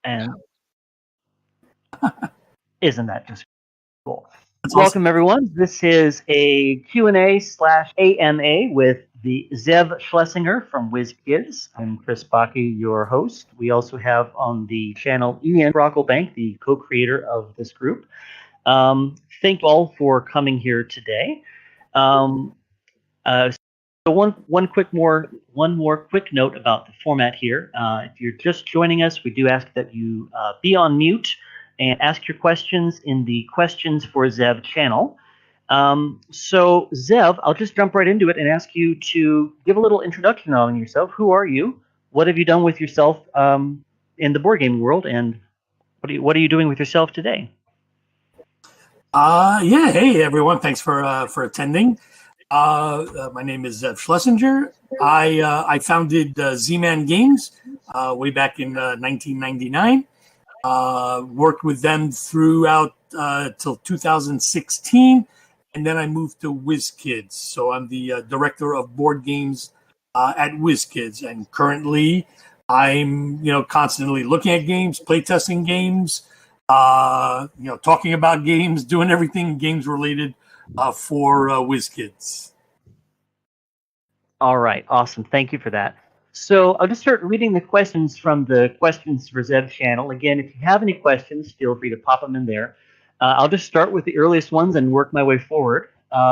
And isn't that just cool? That's Welcome, everyone. This is a Q&A/AMA with the Zev Shlasinger from WizKids. I'm Chris Bakke, your host. We also have on the channel Ian Brocklebank, the co-creator of this group. Thank you all for coming here today. So one more quick note about the format here. If you're just joining us, we do ask that you be on mute and ask your questions in the Questions for Zev channel. So Zev, I'll just jump right into it and ask you to give a little introduction on yourself. Who are you? What have you done with yourself in the board gaming world, and what are you doing with yourself today? Hey everyone, thanks for attending. My name is Zev Shlasinger. I founded ZMAN Games way back in 1999. Worked with them throughout till 2016, and then I moved to WizKids. So I'm the director of board games at WizKids, and currently I'm constantly looking at games, playtesting games, talking about games, doing everything games related for WizKids. All right, awesome. Thank you for that. So I'll just start reading the questions from the Questions for Zev channel. Again, if you have any questions, feel free to pop them in there. I'll just start with the earliest ones and work my way forward.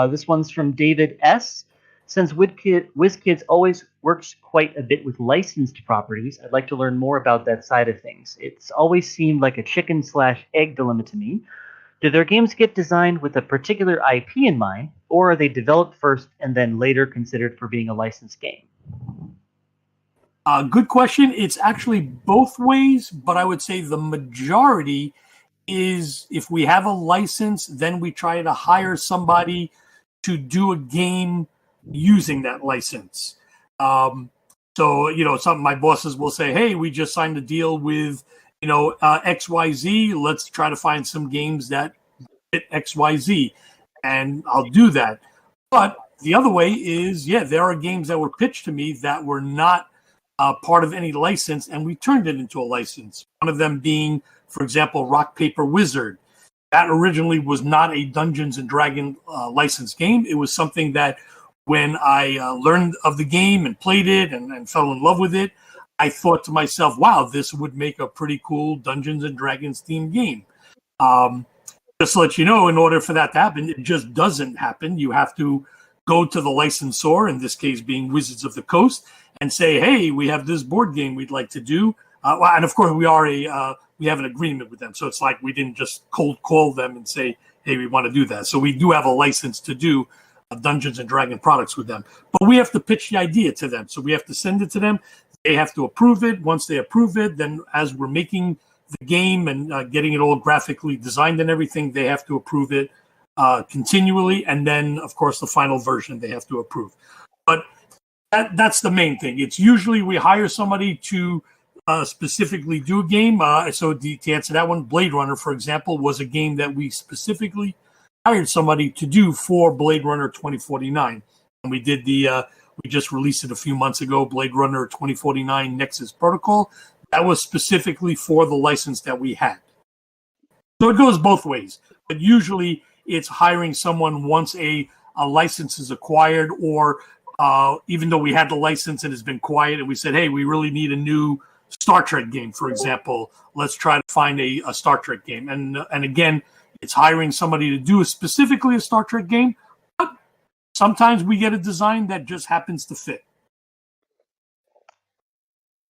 This one's from David S. Since WizKids always works quite a bit with licensed properties, I'd like to learn more about that side of things. It's always seemed like a chicken/egg dilemma to me. Do their games get designed with a particular IP in mind, or are they developed first and then later considered for being a licensed game? Good question. It's actually both ways, but I would say the majority is if we have a license, then we try to hire somebody to do a game using that license. So, some of my bosses will say, hey, we just signed a deal with, XYZ. Let's try to find some games that fit XYZ. And I'll do that. But the other way is, there are games that were pitched to me that were not part of any license, and we turned it into a license. One of them being, for example, Rock, Paper, Wizard. That originally was not a Dungeons and Dragons licensed game. It was something that when I learned of the game and played it and fell in love with it, I thought to myself, wow, this would make a pretty cool Dungeons and Dragons themed game. Just to let you know, in order for that to happen, it just doesn't happen. You have to go to the licensor, in this case being Wizards of the Coast, and say, hey, we have this board game we'd like to do. And of course, we have an agreement with them. So it's like we didn't just cold call them and say, hey, we want to do that. So we do have a license to do Dungeons and Dragons products with them. But we have to pitch the idea to them. So we have to send it to them. They have to approve it. Once they approve it, then as we're making the game and getting it all graphically designed and everything, they have to approve it continually. And then, of course, the final version they have to approve. But that's the main thing. It's usually we hire somebody to specifically do a game. So to answer that one, Blade Runner, for example, was a game that we specifically hired somebody to do for Blade Runner 2049. And we did we just released it a few months ago, Blade Runner 2049 Nexus Protocol. That was specifically for the license that we had. So it goes both ways. But usually it's hiring someone once a license is acquired, or even though we had the license and it's been quiet and we said, hey, we really need a new Star Trek game, for example. Let's try to find a Star Trek game. And again, it's hiring somebody to do specifically a Star Trek game. But sometimes we get a design that just happens to fit.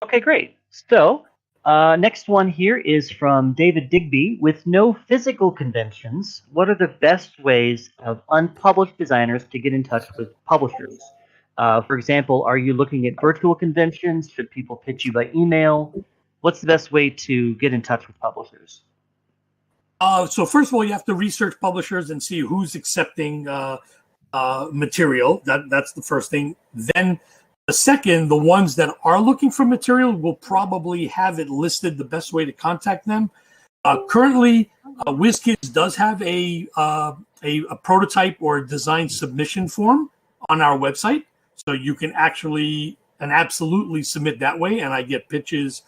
Okay, great. So next one here is from David Digby. With no physical conventions, what are the best ways of unpublished designers to get in touch with publishers? For example, are you looking at virtual conventions? Should people pitch you by email? What's the best way to get in touch with publishers? So first of all, you have to research publishers and see who's accepting material. That's the first thing. Then the second, the ones that are looking for material will probably have it listed the best way to contact them. Currently, WizKids does have a prototype or design submission form on our website. So you can actually and absolutely submit that way. And I get pitches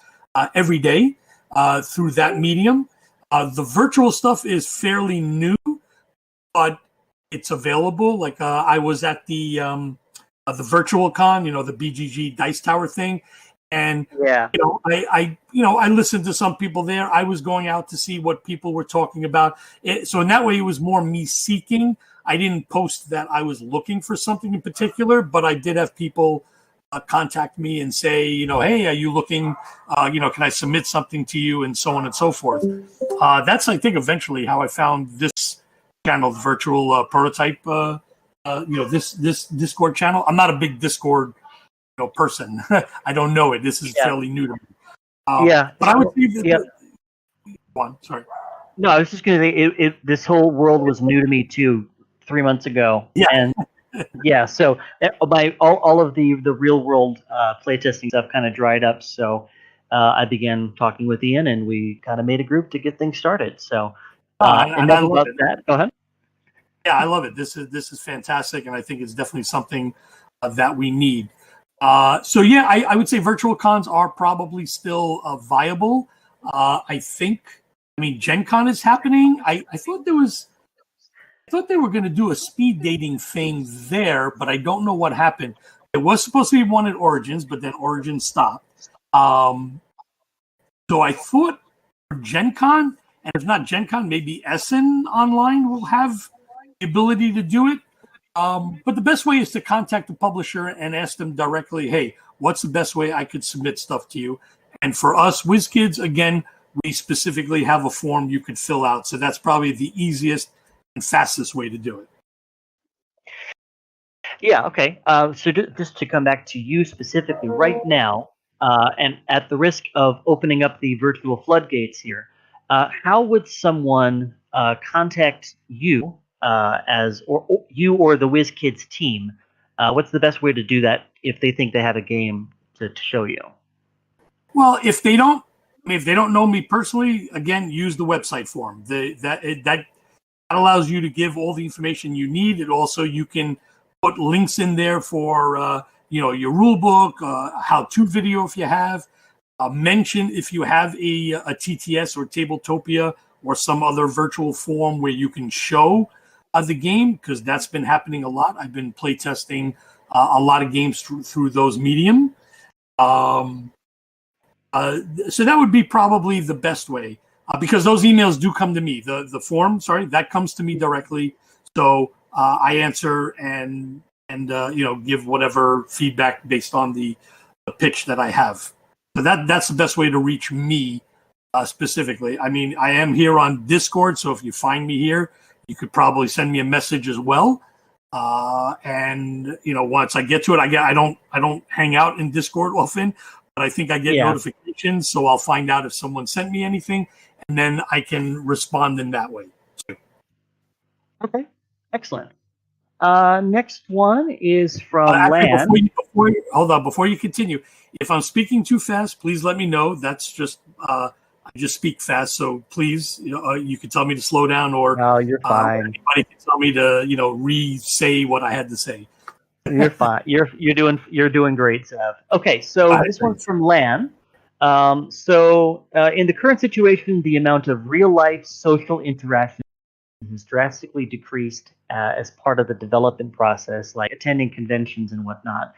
every day. through that medium. The virtual stuff is fairly new, but it's available. Like I was at the virtual con, the BGG Dice Tower thing, and I listened to some people there. I was going out to see what people were talking about. So in that way, it was more me seeking. I didn't post that I was looking for something in particular, but I did have people contact me and say, hey, are you looking? Can I submit something to you, and so on and so forth. That's, I think, eventually how I found this channel, virtual prototype. This Discord channel. I'm not a big Discord person. I don't know it. This is fairly new to me. But I would say that. One, sorry. No, I was just going to say this whole world was new to me too 3 months ago. Yeah. And so all of the real world playtesting stuff kind of dried up. So I began talking with Ian, and we kind of made a group to get things started. So enough about that. Go ahead. Yeah, I love it. This is fantastic, and I think it's definitely something that we need. I would say virtual cons are probably still viable. I think. I mean, Gen Con is happening. I thought they were going to do a speed dating thing there, but I don't know what happened. It was supposed to be one at Origins, but then Origins stopped. So I thought for Gen Con, and if not Gen Con, maybe Essen Online will have the ability to do it. But the best way is to contact the publisher and ask them directly, hey, what's the best way I could submit stuff to you? And for us, WizKids, again, we specifically have a form you could fill out. So that's probably the easiest and fastest way to do it. Yeah, okay. So just to come back to you specifically right now, and at the risk of opening up the virtual floodgates here, how would someone contact you you or the WizKids team? What's the best way to do that if they think they have a game to show you? Well, if they don't know me personally, again, use the website form. That allows you to give all the information you need. It also, you can put links in there for your rule book, how-to video if you have. Mention if you have a TTS or Tabletopia or some other virtual form where you can show the game, because that's been happening a lot. I've been playtesting a lot of games through those medium. So that would be probably the best way, because those emails do come to me. The form, that comes to me directly. So I answer and give whatever feedback based on the pitch that I have. So that's the best way to reach me specifically. I mean, I am here on Discord, so if you find me here, you could probably send me a message as well. And once I get to it, I don't hang out in Discord often, but I think I get notifications, so I'll find out if someone sent me anything, and then I can respond in that way. Okay, excellent. Next one is from Lan. Before you continue, if I'm speaking too fast, please let me know. That's just I just speak fast, so please, you can tell me to slow down, or no, you're fine. Anybody can tell me to re-say what I had to say. You're fine. You're doing great, Zev. Okay, so this one's from Lan. In the current situation, the amount of real-life social interaction has drastically decreased as part of the development process, like attending conventions and whatnot.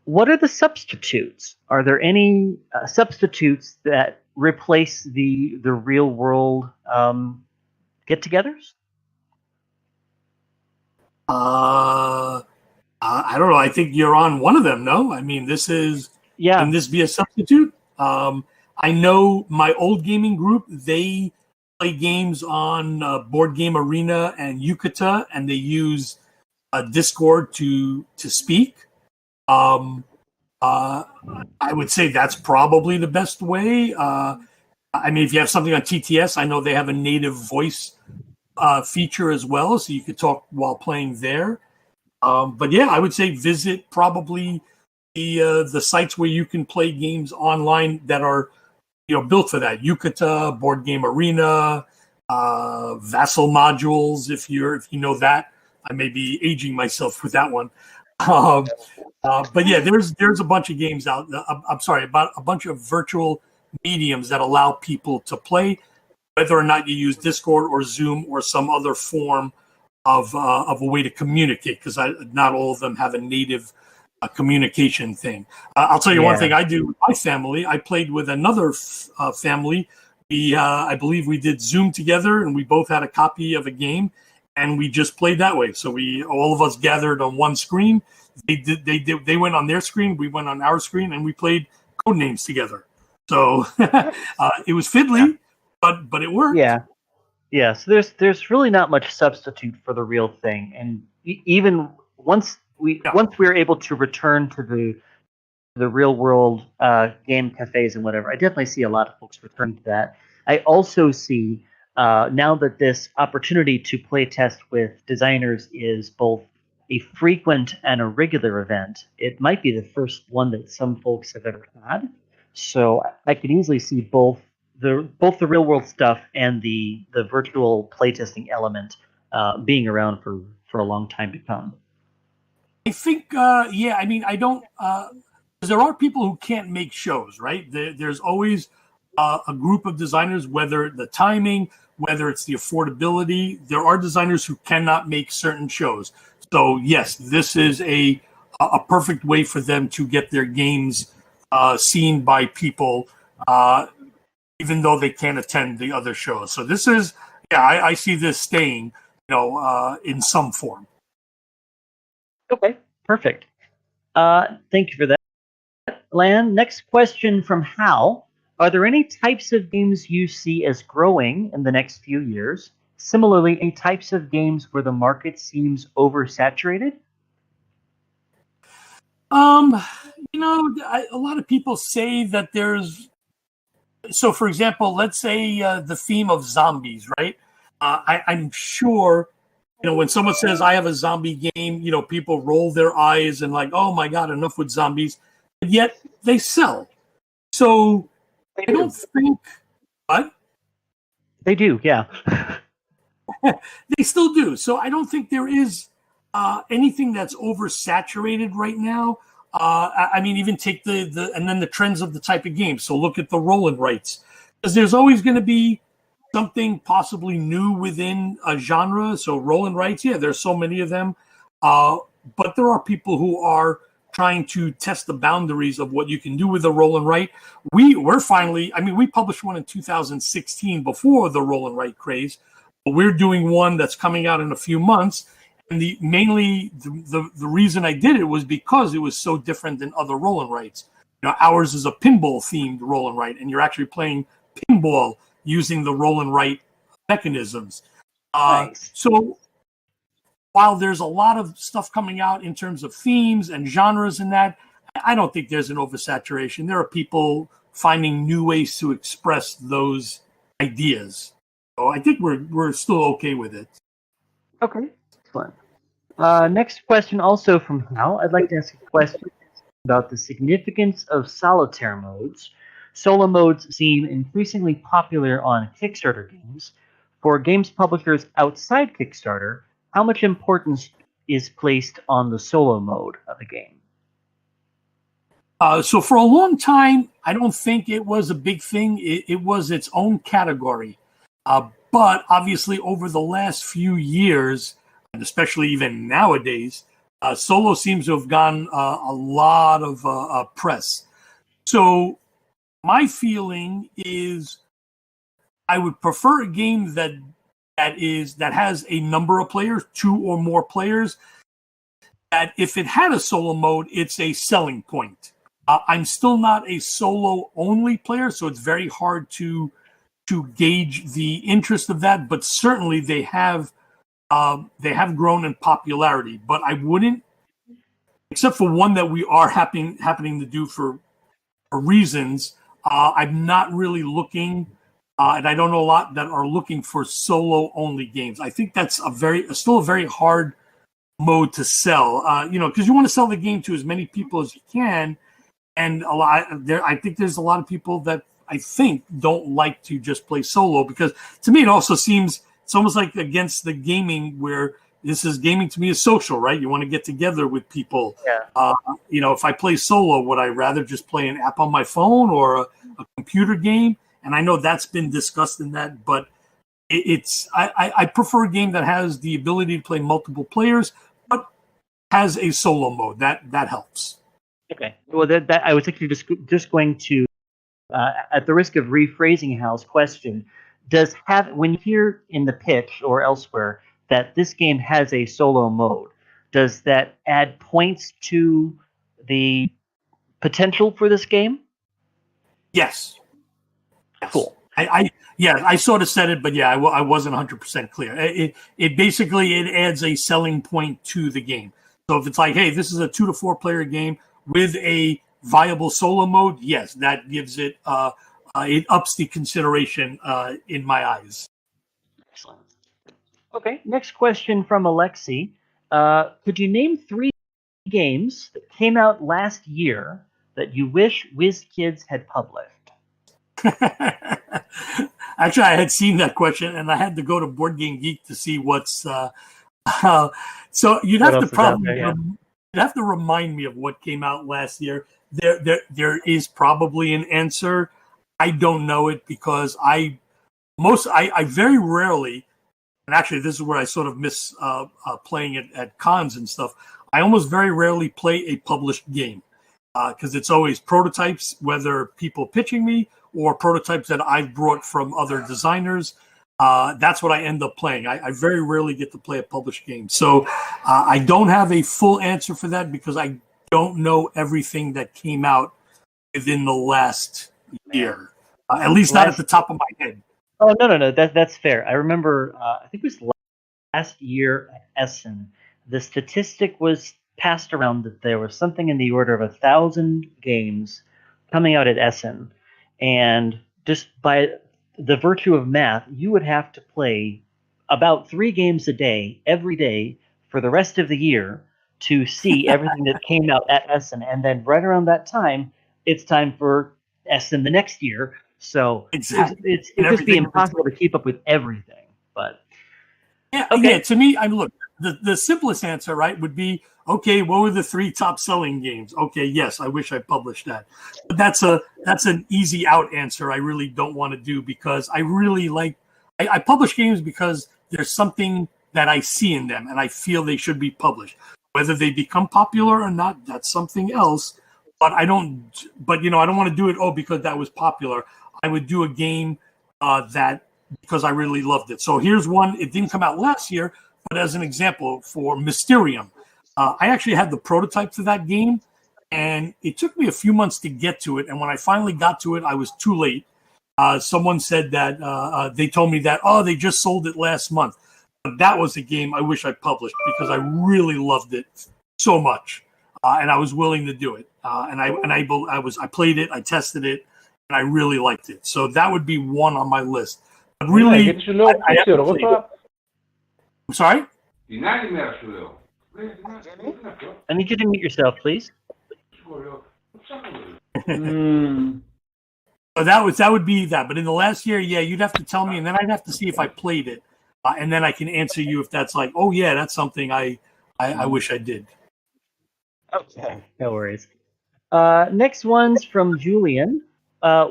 What are the substitutes? Are there any substitutes that replace the real world get-togethers? I don't know. I think you're on one of them. No, I mean, can this be a substitute? I know my old gaming group, they play games on Board Game Arena and Yucata, and they use Discord to speak. I would say that's probably the best way. I mean, if you have something on TTS, I know they have a native voice feature as well, so you could talk while playing there. But yeah, I would say visit probably the sites where you can play games online that are built for that. Yucata, Board Game Arena, Vassal modules. If you know that, I may be aging myself with that one. But yeah, there's a bunch of games out. I'm sorry, about a bunch of virtual mediums that allow people to play, whether or not you use Discord or Zoom or some other form of a way to communicate, because not all of them have a native communication thing. I'll tell you one thing I do with my family. I played with another family. I believe we did Zoom together, and we both had a copy of a game, and we just played that way. So all of us gathered on one screen. They went on their screen, we went on our screen, and we played Codenames together. So it was fiddly, but it worked. Yeah. So there's really not much substitute for the real thing, and even once we're able to return to the real world game cafes and whatever, I definitely see a lot of folks return to that. I also see now that this opportunity to play test with designers is both a frequent and a regular event, it might be the first one that some folks have ever had. So I could easily see both the real world stuff and the virtual playtesting element being around for a long time to come. I think, I mean, I don't. There are people who can't make shows, right? There's always a group of designers, whether the timing, whether it's the affordability. There are designers who cannot make certain shows. So yes, this is a perfect way for them to get their games seen by people, even though they can't attend the other shows. So this is, I see this staying, in some form. Okay, perfect. Thank you for that, Lan. Next question from Hal. Are there any types of games you see as growing in the next few years? Similarly, any types of games where the market seems oversaturated? A lot of people say that there's. So, for example, let's say the theme of zombies, right? I'm sure, when someone says I have a zombie game, people roll their eyes and like, oh my God, enough with zombies. But yet they sell. So I don't think. What? They do, yeah. They still do. So I don't think there is anything that's oversaturated right now. I mean, even take and then the trends of the type of game. So look at the roll and writes, because there's always going to be something possibly new within a genre. So roll and writes, there's so many of them, but there are people who are trying to test the boundaries of what you can do with a roll and write. We're finally, we published one in 2016 before the roll and write craze. But we're doing one that's coming out in a few months. And the reason I did it was because it was so different than other roll and writes. Ours is a pinball themed roll and write, and you're actually playing pinball using the roll and write mechanisms. Nice. So while there's a lot of stuff coming out in terms of themes and genres and that, I don't think there's an oversaturation. There are people finding new ways to express those ideas. So I think we're still okay with it. Okay, excellent. Next question, also from Hal. I'd like to ask a question about the significance of solitaire modes. Solo modes seem increasingly popular on Kickstarter games. For games publishers outside Kickstarter, how much importance is placed on the solo mode of a game? So for a long time, I don't think it was a big thing. It was its own category. But obviously over the last few years, and especially even nowadays, solo seems to have gotten a lot of press. So my feeling is I would prefer a game that has a number of players, 2 or more players, that if it had a solo mode, it's a selling point. I'm still not a solo only player, so it's very hard to gauge the interest of that, but certainly they have grown in popularity. But I wouldn't, except for one that we are happening to do for reasons. I'm not really looking, and I don't know a lot that are looking for solo only games. I think that's still a very hard mode to sell. Because you want to sell the game to as many people as you can, and I think there's a lot of people that I think don't like to just play solo, because to me it also seems it's almost like against the gaming where gaming to me is social, right? You want to get together with people. Yeah. If I play solo, would I rather just play an app on my phone or a computer game? And I know that's been discussed in that, but I prefer a game that has the ability to play multiple players, but has a solo mode. That helps. Okay. Well, that I was actually just going to, at the risk of rephrasing Hal's question, when you hear in the pitch or elsewhere that this game has a solo mode, does that add points to the potential for this game? Yes. Cool. I sort of said it, but yeah, I wasn't 100% clear. It basically adds a selling point to the game. So if it's like, hey, this is a 2 to 4 player game with a viable solo mode, yes, that gives it it ups the consideration in my eyes. Excellent. Okay, next question from Alexi. Could you name 3 games that came out last year that you wish WizKids had published? Actually, I had seen that question, and I had to go to Board Game Geek to see what's. So you'd have to probably you'd have to remind me of what came out last year. There is probably an answer. I don't know it because I very rarely, and actually this is where I sort of miss playing it at cons and stuff. I almost very rarely play a published game because it's always prototypes, whether people pitching me or prototypes that I've brought from other designers. That's what I end up playing. I very rarely get to play a published game. So I don't have a full answer for that because I don't know everything that came out within the last year. At least not at the top of my head. Oh, no. That's fair. I remember, I think it was last year at Essen, the statistic was passed around that there was something in the order of 1,000 games coming out at Essen. And just by the virtue of math, you would have to play about 3 games a day, every day, for the rest of the year to see everything that came out at Essen. And then right around that time, it's time for Essen the next year. So exactly. It would just be impossible to keep up with everything. But yeah, to me, look, the simplest answer, right, would be, okay, what were the 3 top selling games? Okay, yes, I wish I published that. But that's an easy out answer I really don't want to do because I really I publish games because there's something that I see in them and I feel they should be published. Whether they become popular or not, that's something else. But I don't want to do it, because that was popular. I would do a game that because I really loved it. So here's one. It didn't come out last year, but as an example for Mysterium, I actually had the prototype for that game, and it took me a few months to get to it. And when I finally got to it, I was too late. Someone said that they told me that, they just sold it last month. But that was a game I wish I published because I really loved it so much, and I was willing to do it. I played it, I tested it, and I really liked it. So that would be one on my list. But really, I'm sorry? I need you to mute yourself, please. So that would be that. But in the last year, you'd have to tell me, and then I'd have to see if I played it, and then I can answer you if that's like, oh yeah, that's something I wish I did. Okay, no worries. Next one's from Julian.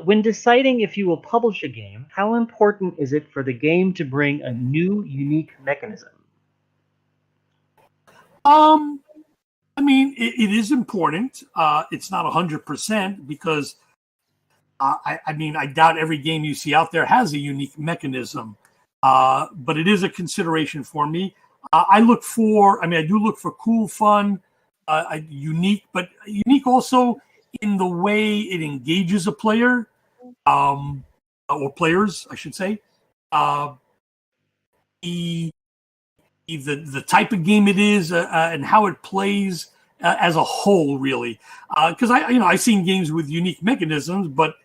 When deciding if you will publish a game, how important is it for the game to bring a new, unique mechanism? It is important. It's not 100% because, I doubt every game you see out there has a unique mechanism. But it is a consideration for me. I do look for cool, fun, unique, but unique also in the way it engages a player, or players, I should say. The type of game it is and how it plays as a whole, really. Because I've seen games with unique mechanisms, but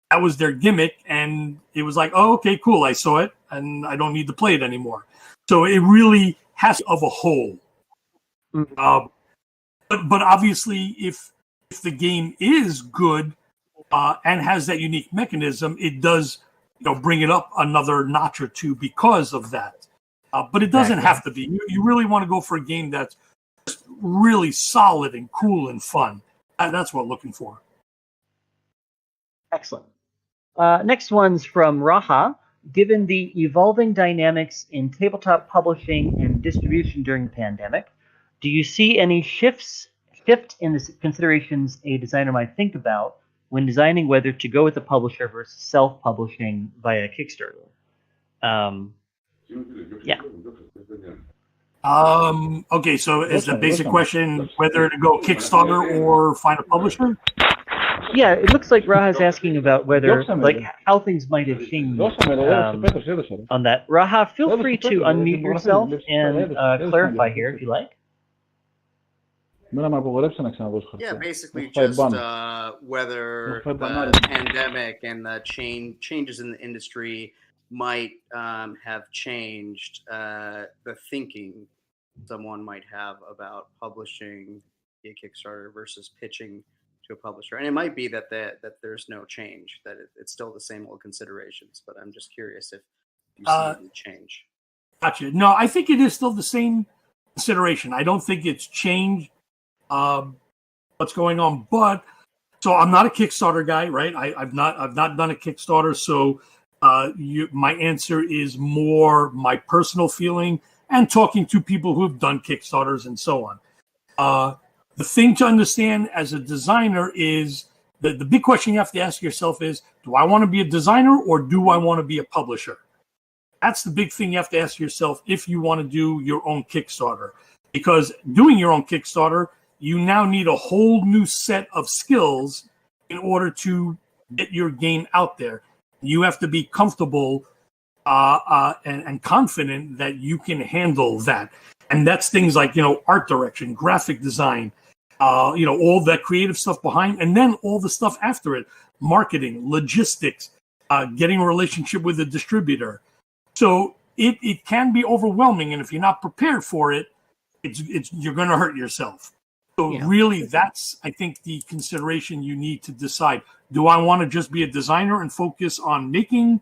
that was their gimmick, and it was like, oh, okay, cool, I saw it, and I don't need to play it anymore. So it really has of a whole. Mm-hmm. But obviously, if the game is good and has that unique mechanism, it does bring it up another notch or two because of that. But it doesn't have to be. You really want to go for a game that's just really solid and cool and fun. That's what I'm looking for. Excellent. Next one's from Raha. Given the evolving dynamics in tabletop publishing and distribution during the pandemic, do you see any shift in the considerations a designer might think about when designing whether to go with a publisher versus self-publishing via Kickstarter? Yeah. Okay, so is the basic question whether to go Kickstarter or find a publisher? Yeah, it looks like Raha's asking about whether, like, how things might have changed on that. Raha, feel free to unmute yourself and clarify here if you like. Yeah, basically just whether the pandemic and the changes in the industry might have changed the thinking someone might have about publishing a Kickstarter versus pitching to a publisher. And it might be that there's no change, that it's still the same old considerations, but I'm just curious if you see any change. Gotcha. No, I think it is still the same consideration. I don't think it's changed what's going on, but so I'm not a Kickstarter guy, right? I've not done a Kickstarter, so my answer is more my personal feeling and talking to people who have done Kickstarters and so on. The thing to understand as a designer is the big question you have to ask yourself is, do I want to be a designer or do I want to be a publisher? That's the big thing you have to ask yourself if you want to do your own Kickstarter. Because doing your own Kickstarter, you now need a whole new set of skills in order to get your game out there. You have to be comfortable and confident that you can handle that. And that's things like, art direction, graphic design, all that creative stuff behind, and then all the stuff after it, marketing, logistics, getting a relationship with a distributor. So it can be overwhelming. And if you're not prepared for it, you're going to hurt yourself. So really, that's, I think, the consideration you need to decide. Do I want to just be a designer and focus on making,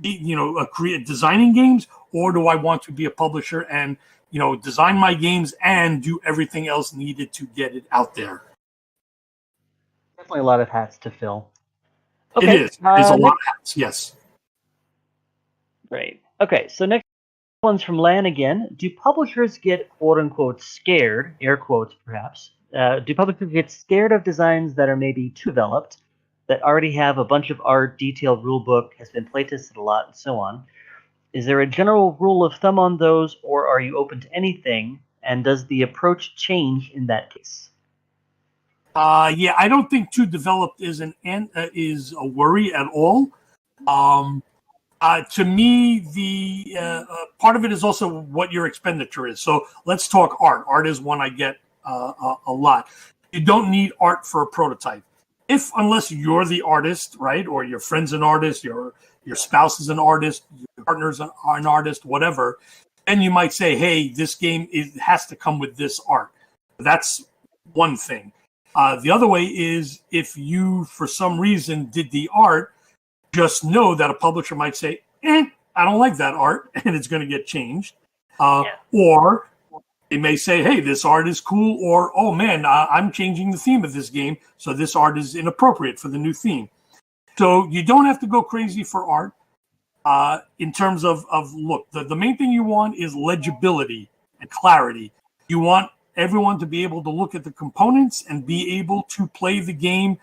designing games, or do I want to be a publisher and, design my games and do everything else needed to get it out there? Definitely a lot of hats to fill. Okay. It is. There's a lot of hats, yes. Great. Okay, so next one's from Lan again. Do publishers get quote-unquote scared, air quotes perhaps, do publishers get scared of designs that are maybe too developed, that already have a bunch of art, detailed rulebook, has been playtested a lot, and so on? Is there a general rule of thumb on those, or are you open to anything? And does the approach change in that case? Yeah, I don't think too developed is a worry at all. To me, the part of it is also what your expenditure is. So let's talk art. Art is one I get a lot. You don't need art for a prototype. Unless you're the artist, right, or your friend's an artist, your spouse is an artist, your partner's an artist, whatever, then you might say, hey, this game has to come with this art. That's one thing. The other way is if you, for some reason, did the art, just know that a publisher might say, I don't like that art, and it's going to get changed. Or they may say, hey, this art is cool, or, oh, man, I'm changing the theme of this game, so this art is inappropriate for the new theme. So you don't have to go crazy for art. In terms of look, the main thing you want is legibility and clarity. You want everyone to be able to look at the components and be able to play the game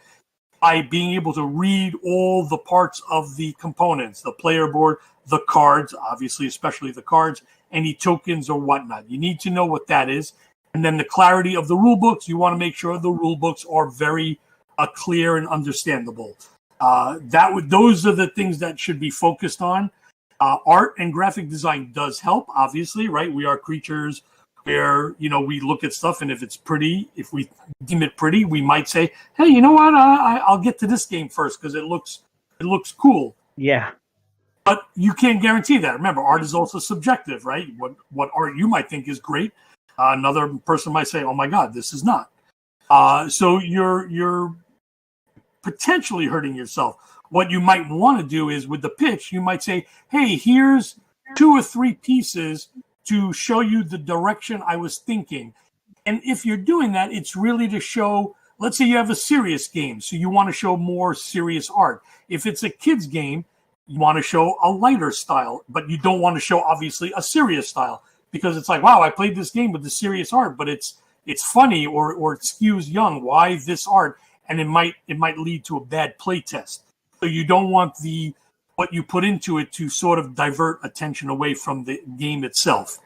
by being able to read all the parts of the components, the player board, the cards, obviously, especially the cards, any tokens or whatnot. You need to know what that is. And then the clarity of the rule books, you want to make sure the rule books are very clear and understandable. Those are the things that should be focused on. Art and graphic design does help, obviously, right? We are creatures where, we look at stuff, and if it's pretty, if we deem it pretty, we might say, hey, you know what? I'll get to this game first because it looks cool. Yeah. But you can't guarantee that. Remember, art is also subjective, right? What art you might think is great, another person might say, oh my God, this is not. So you're potentially hurting yourself. What you might want to do is with the pitch, you might say, hey, here's 2 or 3 pieces to show you the direction I was thinking. And if you're doing that, it's really to show, let's say you have a serious game, so you want to show more serious art. If it's a kid's game, you want to show a lighter style, but you don't want to show, obviously, a serious style, because it's like, wow, I played this game with the serious art, but it's funny or it skews young. Why this art? And it might lead to a bad play test. So you don't want what you put into it to sort of divert attention away from the game itself.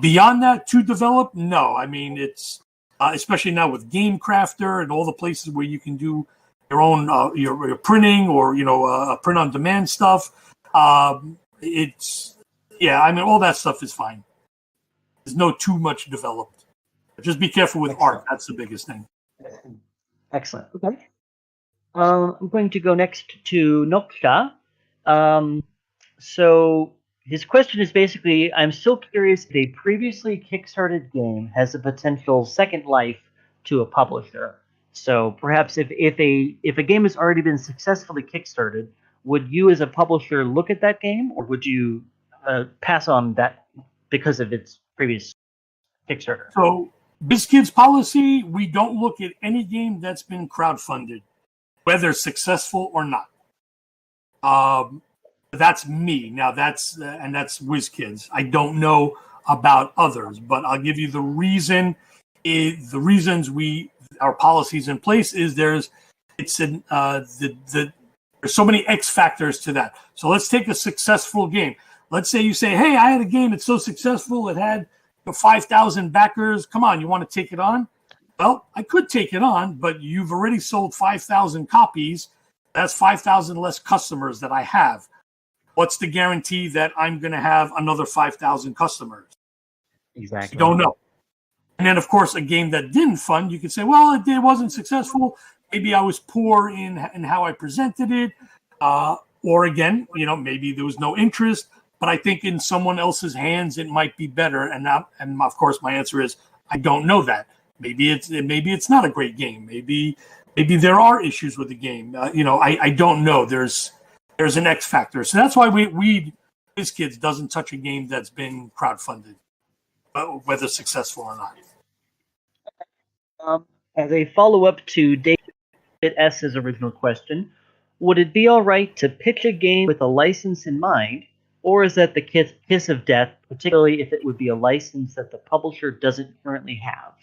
Beyond that, to develop, no. I mean, it's especially now with Game Crafter and all the places where you can do your own your printing or print on demand stuff. I mean, all that stuff is fine. There's no too much developed. Just be careful with art. That's the biggest thing. Excellent. Okay. I'm going to go next to Noksha. So his question is basically, I'm still curious if a previously kickstarted game has a potential second life to a publisher. So perhaps if a game has already been successfully kickstarted, would you as a publisher look at that game, or would you pass on that because of its previous Kickstarter? So WizKids policy, we don't look at any game that's been crowdfunded, whether successful or not. That's me. Now that's WizKids. I don't know about others, but I'll give you the reason. The reasons our policies in place is there's so many X factors to that. So let's take a successful game. Let's say you say, hey, I had a game that's so successful, it had 5,000 backers. Come on, you want to take it on? Well, I could take it on, but you've already sold 5,000 copies. That's 5,000 less customers that I have. What's the guarantee that I'm going to have another 5,000 customers? Exactly. You don't know. And then, of course, a game that didn't fund, you could say, well, it wasn't successful. Maybe I was poor in how I presented it. Or again, maybe there was no interest. But I think in someone else's hands, it might be better. And of course, my answer is I don't know that. Maybe it's not a great game. Maybe there are issues with the game. I don't know. There's an X factor. So that's why WizKids doesn't touch a game that's been crowdfunded, whether successful or not. As a follow-up to David S.'s original question, would it be all right to pitch a game with a license in mind, or is that the kiss of death, particularly if it would be a license that the publisher doesn't currently have?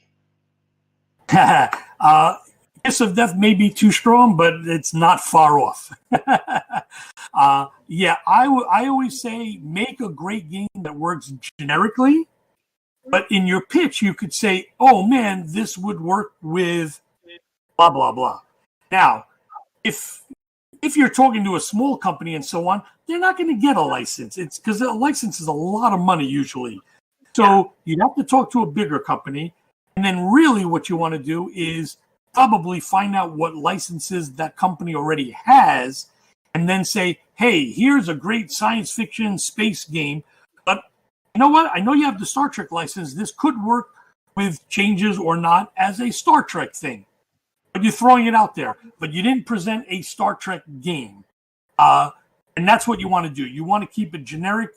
Kiss of death may be too strong, but it's not far off. I always say make a great game that works generically, but in your pitch you could say, oh man, this would work with blah, blah, blah. Now, if you're talking to a small company and so on, they're not going to get a license. It's because a license is a lot of money usually. So you'd have to talk to a bigger company. And then really what you want to do is probably find out what licenses that company already has and then say, hey, here's a great science fiction space game. But you know what? I know you have the Star Trek license. This could work with changes or not as a Star Trek thing. But you're throwing it out there. But you didn't present a Star Trek game. And that's what you want to do. You want to keep it generic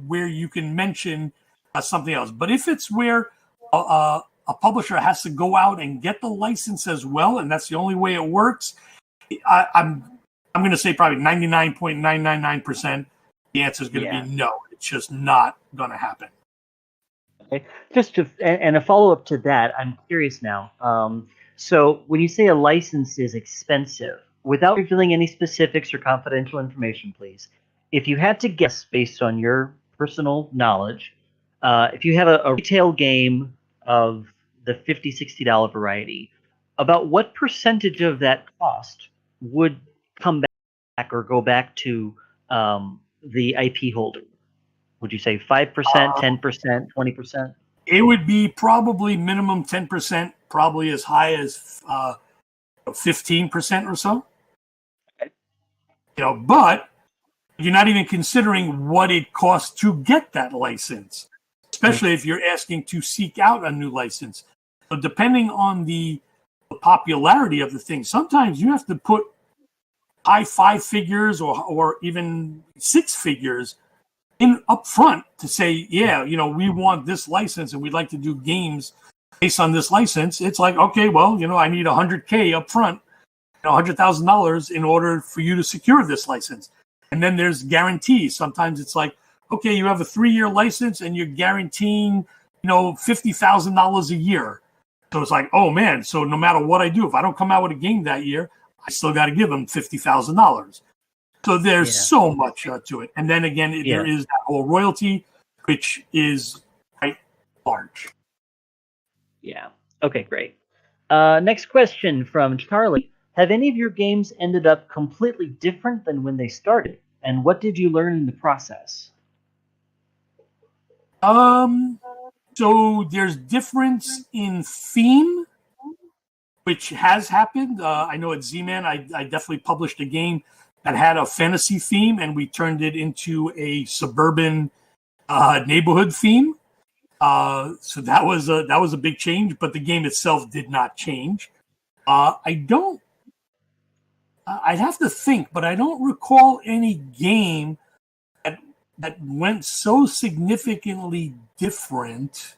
where you can mention something else. But if it's where a publisher has to go out and get the license as well, and that's the only way it works, I'm going to say probably 99.999% the answer is going to be no. It's just not going to happen. Okay. And a follow-up to that, I'm curious now. So when you say a license is expensive, without revealing any specifics or confidential information, please, if you had to guess based on your personal knowledge, if you have a retail game of the $50, $60 variety, about what percentage of that cost would come back or go back to the IP holder? Would you say 5%, 10%, 20%? It would be probably minimum 10%, probably as high as 15% or so. But you're not even considering what it costs to get that license, especially if you're asking to seek out a new license. So depending on the popularity of the thing, sometimes you have to put high 5 figures or even 6 figures in up front to say, yeah, we want this license and we'd like to do games based on this license. It's like, okay, well, I need $100K up front, $100,000 in order for you to secure this license. And then there's guarantees. Sometimes it's like, okay, you have a 3-year license and you're guaranteeing, $50,000 a year. So it's like, oh man, so no matter what I do, if I don't come out with a game that year, I still got to give them $50,000. So there's so much to it. And then again, there is that whole royalty, which is quite large. Yeah. Okay, great. Next question from Charlie. Have any of your games ended up completely different than when they started? And what did you learn in the process? So there's difference in theme, which has happened. I know at ZMAN, I definitely published a game that had a fantasy theme, and we turned it into a suburban neighborhood theme. So that was a big change, but the game itself did not change. I'd have to think, but I don't recall any game that went so significantly different.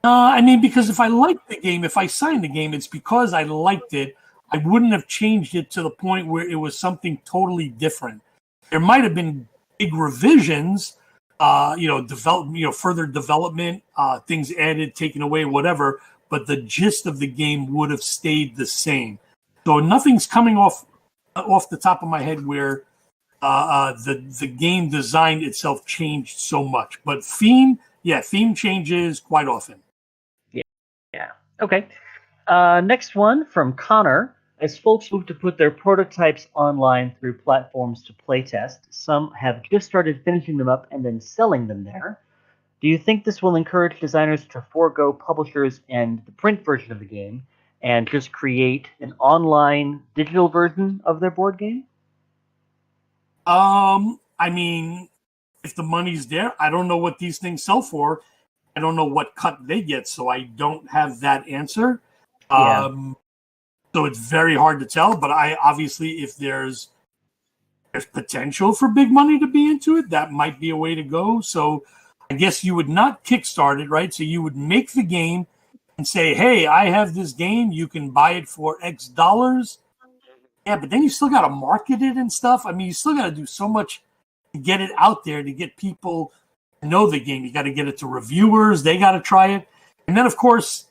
Because if I liked the game, if I signed the game, it's because I liked it. I wouldn't have changed it to the point where it was something totally different. There might have been big revisions, further development, things added, taken away, whatever, but the gist of the game would have stayed the same. So nothing's coming off the top of my head where the game design itself changed so much. But theme changes quite often. Yeah. Okay. Next one from Connor. As folks move to put their prototypes online through platforms to playtest, some have just started finishing them up and then selling them there. Do you think this will encourage designers to forego publishers and the print version of the game and just create an online digital version of their board game? If the money's there, I don't know what these things sell for. I don't know what cut they get, so I don't have that answer. So it's very hard to tell, but if there's potential for big money to be into it, that might be a way to go. So I guess you would not kickstart it, right? So you would make the game and say, hey, I have this game. You can buy it for X dollars. Yeah, but then you still got to market it and stuff. You still got to do so much to get it out there, to get people to know the game. You got to get it to reviewers. They got to try it. And then, of course,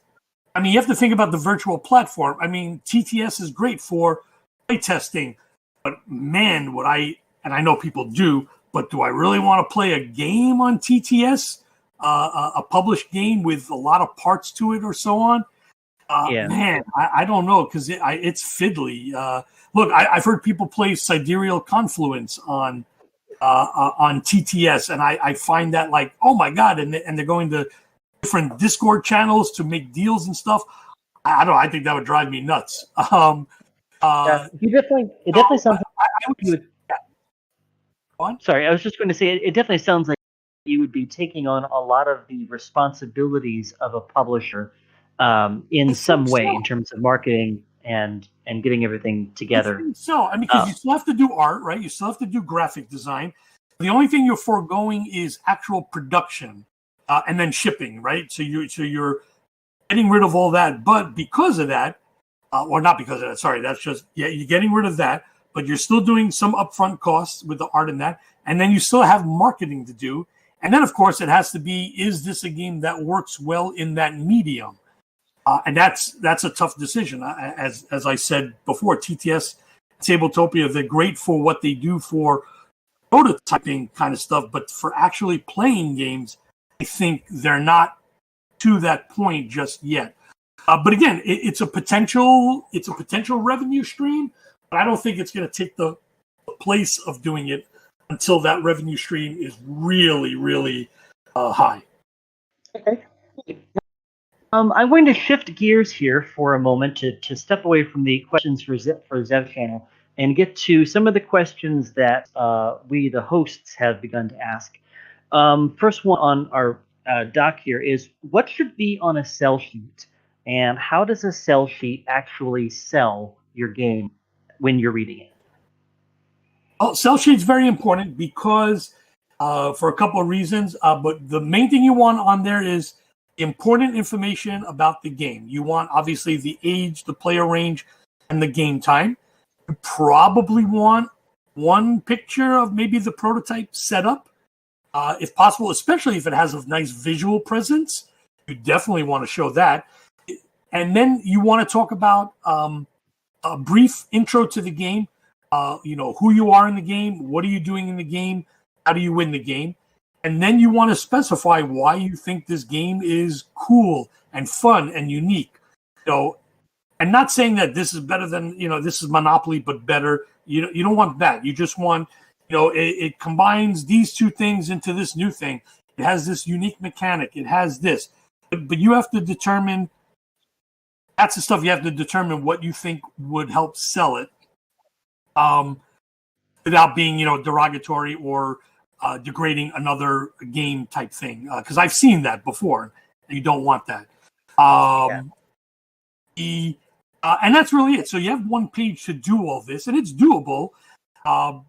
you have to think about the virtual platform. TTS is great for play testing, but man, and I know people do, but do I really want to play a game on TTS, a published game with a lot of parts to it or so on? Man, I don't know, because it's fiddly. Look, I've heard people play Sidereal Confluence on TTS, and I find that like, oh my God, and they're going to different Discord channels to make deals and stuff. I don't know. I think that would drive me nuts. It definitely sounds like Sorry, I was just going to say it definitely sounds like you would be taking on a lot of the responsibilities of a publisher in some way in terms of marketing and getting everything together. So, because you still have to do art, right? You still have to do graphic design. The only thing you're foregoing is actual production. And then shipping, right? So you're getting rid of all that, but because of that, or not because of that, sorry, that's just, you're getting rid of that, but you're still doing some upfront costs with the art in that, and then you still have marketing to do, and then of course it has to be, is this a game that works well in that medium? And that's a tough decision. As I said before, TTS, Tabletopia, they're great for what they do for prototyping kind of stuff, but for actually playing games, I think they're not to that point just yet. But again, it's a potential revenue stream, but I don't think it's going to take the place of doing it until that revenue stream is really, really high. Okay. I'm going to shift gears here for a moment to step away from the questions for Zev Channel and get to some of the questions that we, the hosts, have begun to ask. First one on our doc here is, what should be on a sell sheet, and how does a sell sheet actually sell your game when you're reading it? Well, sell sheet's very important because for a couple of reasons. But the main thing you want on there is important information about the game. You want, obviously, the age, the player range, and the game time. You probably want one picture of maybe the prototype setup, if possible, especially if it has a nice visual presence. You definitely want to show that. And then you want to talk about a brief intro to the game, who you are in the game, what are you doing in the game, how do you win the game. And then you want to specify why you think this game is cool and fun and unique. And not saying that this is better than, this is Monopoly, but better. You don't want that. You just want, it combines these two things into this new thing. It has this unique mechanic. It has this. But you have to determine, that's the stuff you have to determine what you think would help sell it without being, derogatory or degrading another game type thing. Because I've seen that before, and you don't want that. And that's really it. So you have one page to do all this, and it's doable. You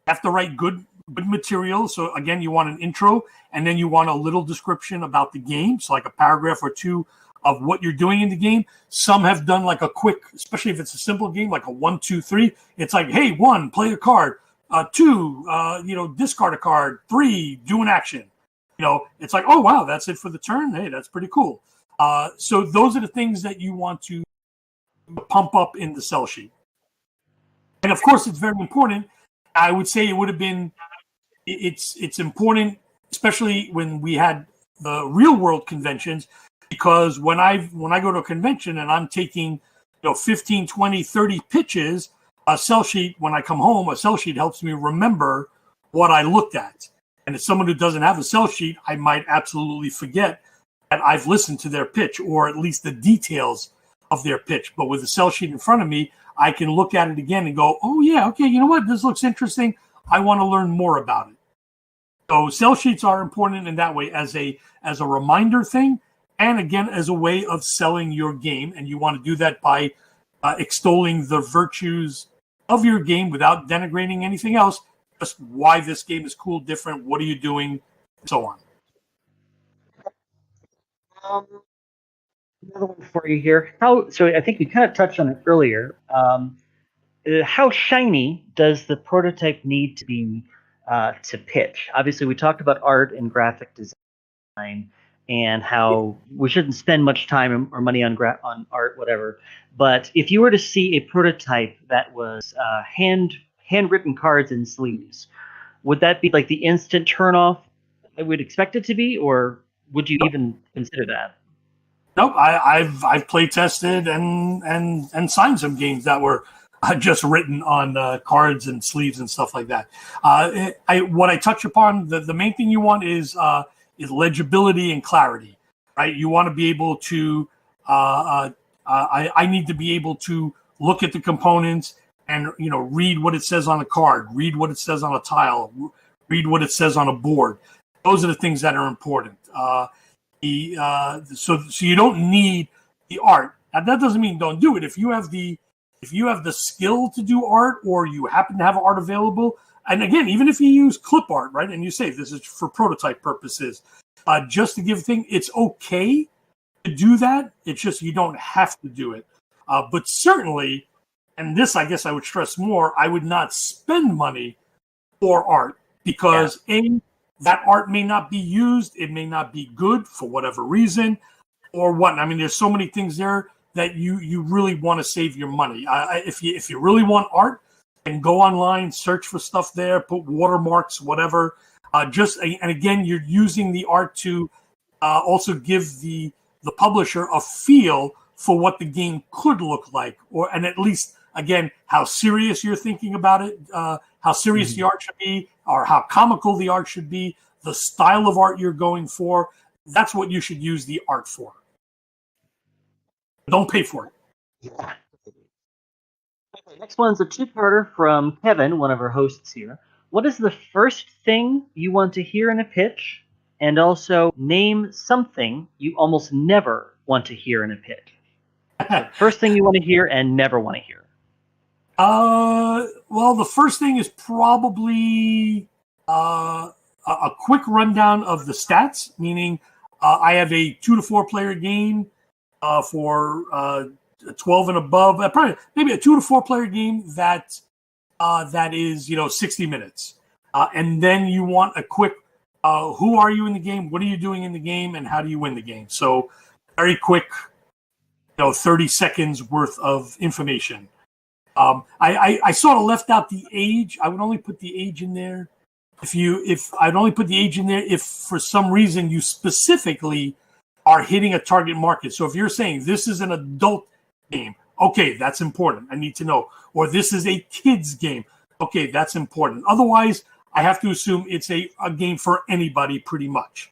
have to write good material. So again, you want an intro, and then you want a little description about the game. So like a paragraph or two of what you're doing in the game. Some have done like a quick, especially if it's a simple game, like a 1, 2, 3. It's like, hey, 1, play a card. 2, discard a card. 3, do an action. It's like, oh wow, that's it for the turn. Hey, that's pretty cool. So those are the things that you want to pump up in the sell sheet. And of course, it's very important. I would say it would have been, it's important, especially when we had the real world conventions, because when I go to a convention and I'm taking 15, 20, 30 pitches, a sell sheet, when I come home, a sell sheet helps me remember what I looked at. And as someone who doesn't have a sell sheet, I might absolutely forget that I've listened to their pitch, or at least the details of their pitch. But with the sell sheet in front of me, I can look at it again and go, oh yeah, okay, you know what? This looks interesting. I want to learn more about it. So sell sheets are important in that way as a reminder thing, and again, as a way of selling your game. And you want to do that by extolling the virtues of your game without denigrating anything else. Just why this game is cool, different, what are you doing, and so on. Another one for you here. So I think we kind of touched on it earlier. How shiny does the prototype need to be to pitch? Obviously, we talked about art and graphic design and how we shouldn't spend much time or money on art, whatever. But if you were to see a prototype that was handwritten cards and sleeves, would that be like the instant turnoff I would expect it to be, or would you even consider that? Nope, I've play tested and signed some games that were just written on cards and sleeves and stuff like that. What I touch upon, the main thing you want is legibility and clarity, right? You want to be able to. I need to be able to look at the components and read what it says on a card, read what it says on a tile, read what it says on a board. Those are the things that are important. So you don't need the art. Now, that doesn't mean don't do it. If you have the skill to do art, or you happen to have art available, and again, even if you use clip art, right, and you say this is for prototype purposes, just to give a thing, it's okay to do that. It's just you don't have to do it. But certainly, and this I guess I would stress more, I would not spend money for art because that art may not be used, it may not be good for whatever reason, or what. I mean, there's so many things there that you really want to save your money. If you really want art, and go online, search for stuff there, put watermarks, whatever. And again, you're using the art to also give the publisher a feel for what the game could look like, and at least again how serious you're thinking about it, how serious the art should be, or how comical the art should be, the style of art you're going for. That's what you should use the art for. Don't pay for it. Yeah. Okay, next one's a two-parter from Kevin, one of our hosts here. What is the first thing you want to hear in a pitch? And also, name something you almost never want to hear in a pitch. First thing you want to hear and never want to hear. Well, the first thing is probably a quick rundown of the stats, meaning I have a 2 to 4 player game for 12 and above, probably maybe a 2 to 4 player game that is 60 minutes, and then you want a quick who are you in the game, what are you doing in the game, and how do you win the game. So very quick, 30 seconds worth of information. I sort of left out the age. I would only put the age in there if I'd only put the age in there if for some reason you specifically are hitting a target market. So if you're saying this is an adult game, okay, that's important. I need to know. Or this is a kid's game. Okay, that's important. Otherwise, I have to assume it's a game for anybody pretty much.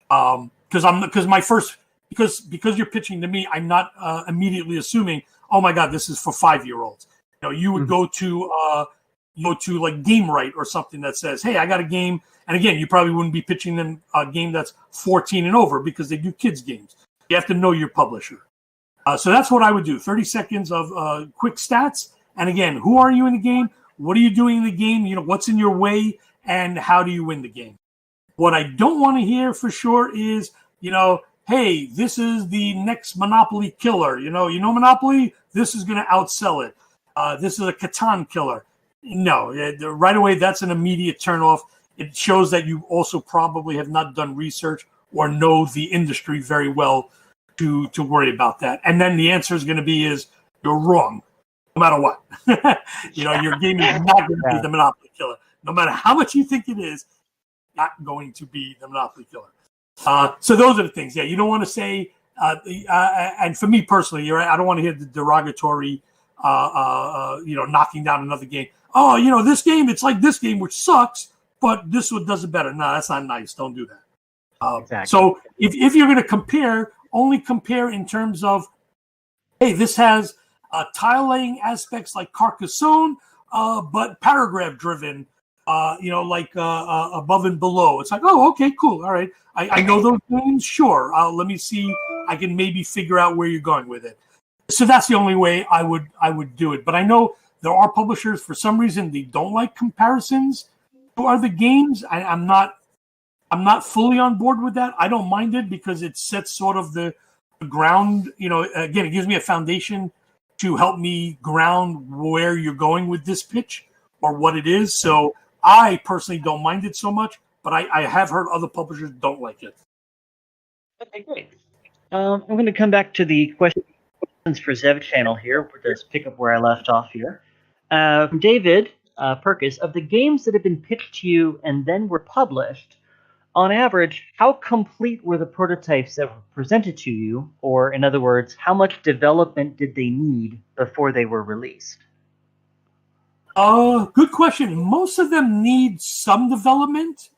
Because you're pitching to me, I'm not immediately assuming, oh my God, this is for 5-year-olds. You would go to like Game Right or something that says, hey, I got a game. And again, you probably wouldn't be pitching them a game that's 14 and over because they do kids games. You have to know your publisher. So that's what I would do. 30 seconds of quick stats. And again, who are you in the game? What are you doing in the game? What's in your way? And how do you win the game? What I don't want to hear for sure is, hey, this is the next Monopoly killer. Monopoly? This is going to outsell it. This is a Catan killer. No, right away, that's an immediate turnoff. It shows that you also probably have not done research or know the industry very well to worry about that. And then the answer is going to be you're wrong, no matter what. Your game is not going to be the Monopoly killer. No matter how much you think it is, not going to be the Monopoly killer. So those are the things. Yeah, you don't want to say, and for me personally, I don't want to hear the derogatory, knocking down another game. Oh, this game, it's like this game, which sucks, but this one does it better. No, that's not nice. Don't do that. Exactly. So if you're going to compare, only compare in terms of, hey, this has tile laying aspects like Carcassonne, but paragraph driven, like above and below. It's like, oh, okay, cool. All right. I know those games. Sure. Let me see. I can maybe figure out where you're going with it. So that's the only way I would do it. But I know there are publishers, for some reason, they don't like comparisons to other games. I'm not fully on board with that. I don't mind it because it sets sort of the ground. Again, it gives me a foundation to help me ground where you're going with this pitch or what it is. So I personally don't mind it so much, but I have heard other publishers don't like it. Okay, great. I'm going to come back to the questions for Zev channel here. We'll just pick up where I left off here. From David Perkis, of the games that have been pitched to you and then were published, on average, how complete were the prototypes that were presented to you? Or, in other words, how much development did they need before they were released? Good question. Most of them need some development,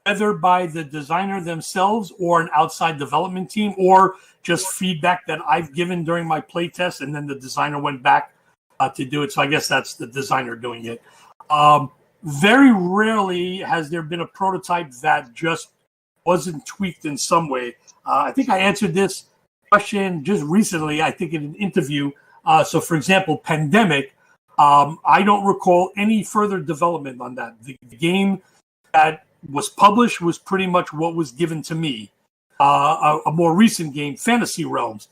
whether by the designer themselves or an outside development team, or just feedback that I've given during my playtest, and then the designer went back to do it. So I guess that's the designer doing it. Very rarely has there been a prototype that just wasn't tweaked in some way. I think I answered this question just recently, I think in an interview. So, for example, Pandemic, I don't recall any further development on that. The game that was published was pretty much what was given to me. A more recent game, Fantasy Realms.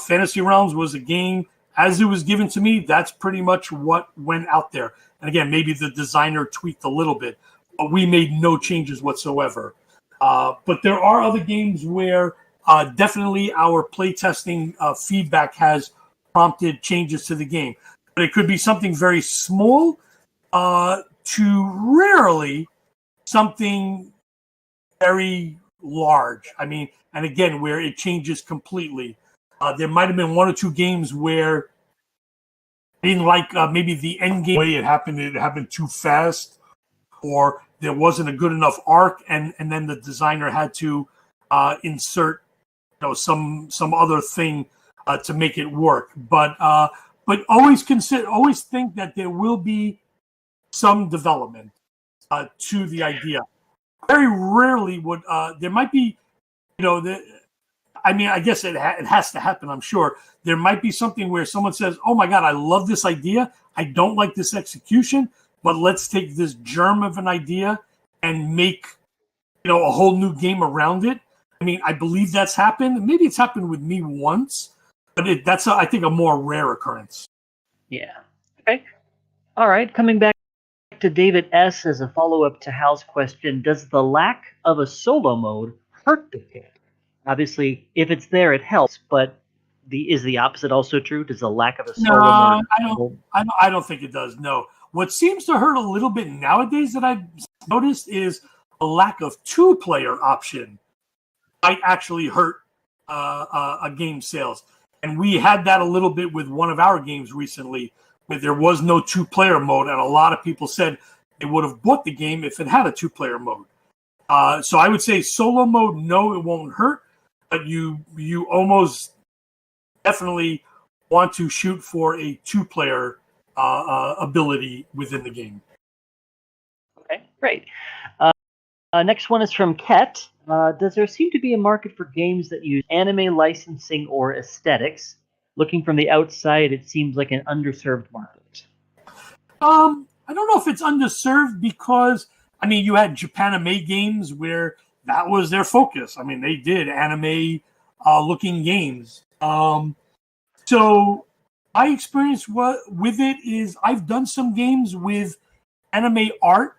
Fantasy Realms was a game, as it was given to me, that's pretty much what went out there. And again, maybe the designer tweaked a little bit, but we made no changes whatsoever. But there are other games where definitely our playtesting feedback has prompted changes to the game. But it could be something very small to rarely something very large. I mean, and again, where it changes completely. There might have been one or two games where I didn't like maybe the end game way it happened too fast, or there wasn't a good enough arc, and then the designer had to insert some other thing to make it work. But always think that there will be some development to the idea. Very rarely would there might be, I guess it has to happen, I'm sure. There might be something where someone says, oh my God, I love this idea. I don't like this execution, but let's take this germ of an idea and make a whole new game around it. I mean, I believe that's happened. Maybe it's happened with me once, but that's I think a more rare occurrence. Yeah. Okay. All right. Coming back to David S. as a follow-up to Hal's question, does the lack of a solo mode hurt the kit? Obviously, if it's there, it helps, but is the opposite also true? Does the lack of a solo mode? I don't think it does. No. What seems to hurt a little bit nowadays that I've noticed is a lack of two-player option might actually hurt a game sales. And we had that a little bit with one of our games recently, where there was no two-player mode, and a lot of people said they would have bought the game if it had a two-player mode. So I would say solo mode, no, it won't hurt, but you almost definitely want to shoot for a two-player ability within the game. Okay, great. Next one is from Ket. Does there seem to be a market for games that use anime licensing or aesthetics? Looking from the outside, it seems like an underserved market. I don't know if it's underserved because, I mean, you had Japanime games where that was their focus. I mean, they did anime-looking games. So my experience with it is I've done some games with anime art,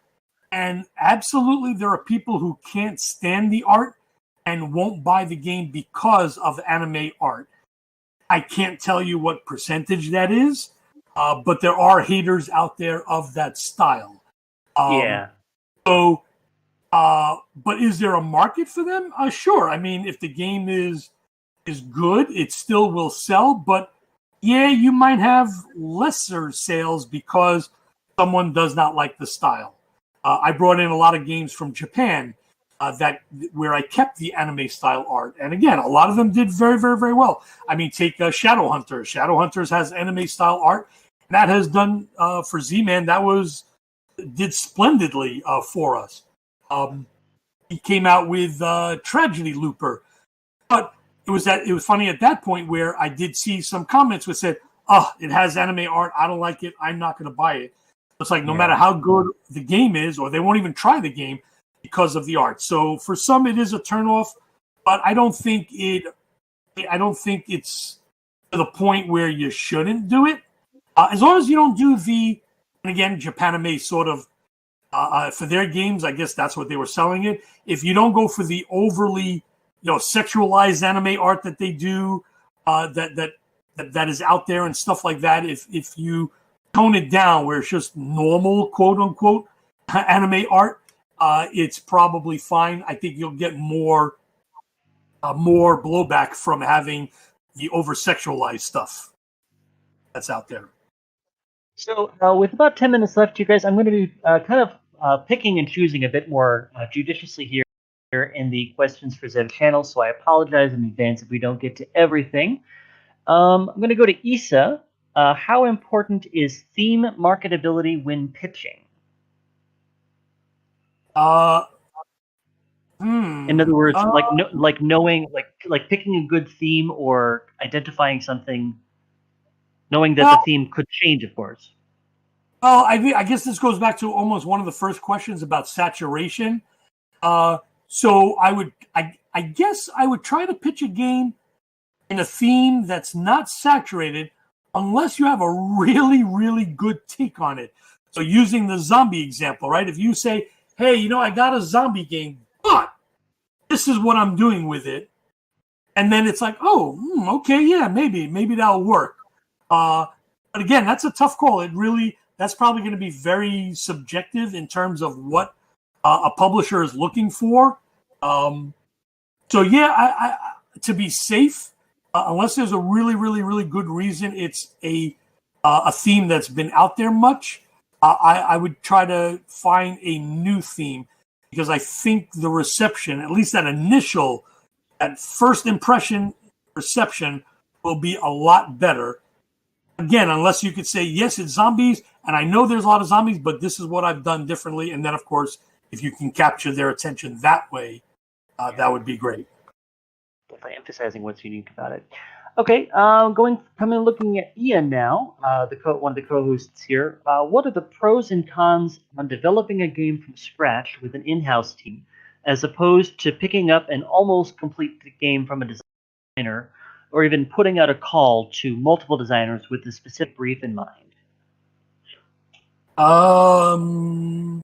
and absolutely there are people who can't stand the art and won't buy the game because of anime art. I can't tell you what percentage that is, but there are haters out there of that style. Yeah. So, but is there a market for them? Sure. I mean, if the game is good, it still will sell. But yeah, you might have lesser sales because someone does not like the style. I brought in a lot of games from Japan where I kept the anime style art, and again, a lot of them did very, very, very well. I mean, take Shadowhunters. Shadowhunters has anime style art, and that has done for Z-Man. Did splendidly for us. He came out with Tragedy Looper, but it was funny at that point where I did see some comments which said, "Oh, it has anime art. I don't like it. I'm not going to buy it." It's like no matter how good the game is, or they won't even try the game because of the art. So for some, it is a turnoff, but I don't think it's to the point where you shouldn't do it. As long as you don't do and again, Japanime sort of for their games, I guess that's what they were selling it. If you don't go for the overly, sexualized anime art that they do, that is out there and stuff like that, if you tone it down where it's just normal, quote unquote, anime art, it's probably fine. I think you'll get more blowback from having the over sexualized stuff that's out there. So with about 10 minutes left, you guys, I'm going to be kind of picking and choosing a bit more judiciously here in the questions for Zev channel, so I apologize in advance if we don't get to everything. I'm going to go to Issa. How important is theme marketability when pitching? In other words, like knowing, like picking a good theme or identifying something, knowing that the theme could change, of course. Well, I guess this goes back to almost one of the first questions about saturation. So I guess I would try to pitch a game in a theme that's not saturated unless you have a really, really good take on it. So using the zombie example, right? If you say, hey, I got a zombie game, but this is what I'm doing with it. And then it's like, oh, okay, yeah, maybe that'll work. But again, that's a tough call. That's probably going to be very subjective in terms of what a publisher is looking for. So yeah, I to be safe, unless there's a really, really, really good reason, it's a theme that's been out there much. I would try to find a new theme because I think the reception, at least that first impression reception, will be a lot better. Again, unless you could say, yes, it's zombies, and I know there's a lot of zombies, but this is what I've done differently. And then, of course, if you can capture their attention that way, that would be great. Definitely emphasizing what's unique about it. Okay, looking at Ian now, one of the co-hosts here. What are the pros and cons on developing a game from scratch with an in-house team as opposed to picking up an almost complete game from a designer, or even putting out a call to multiple designers with a specific brief in mind? Well,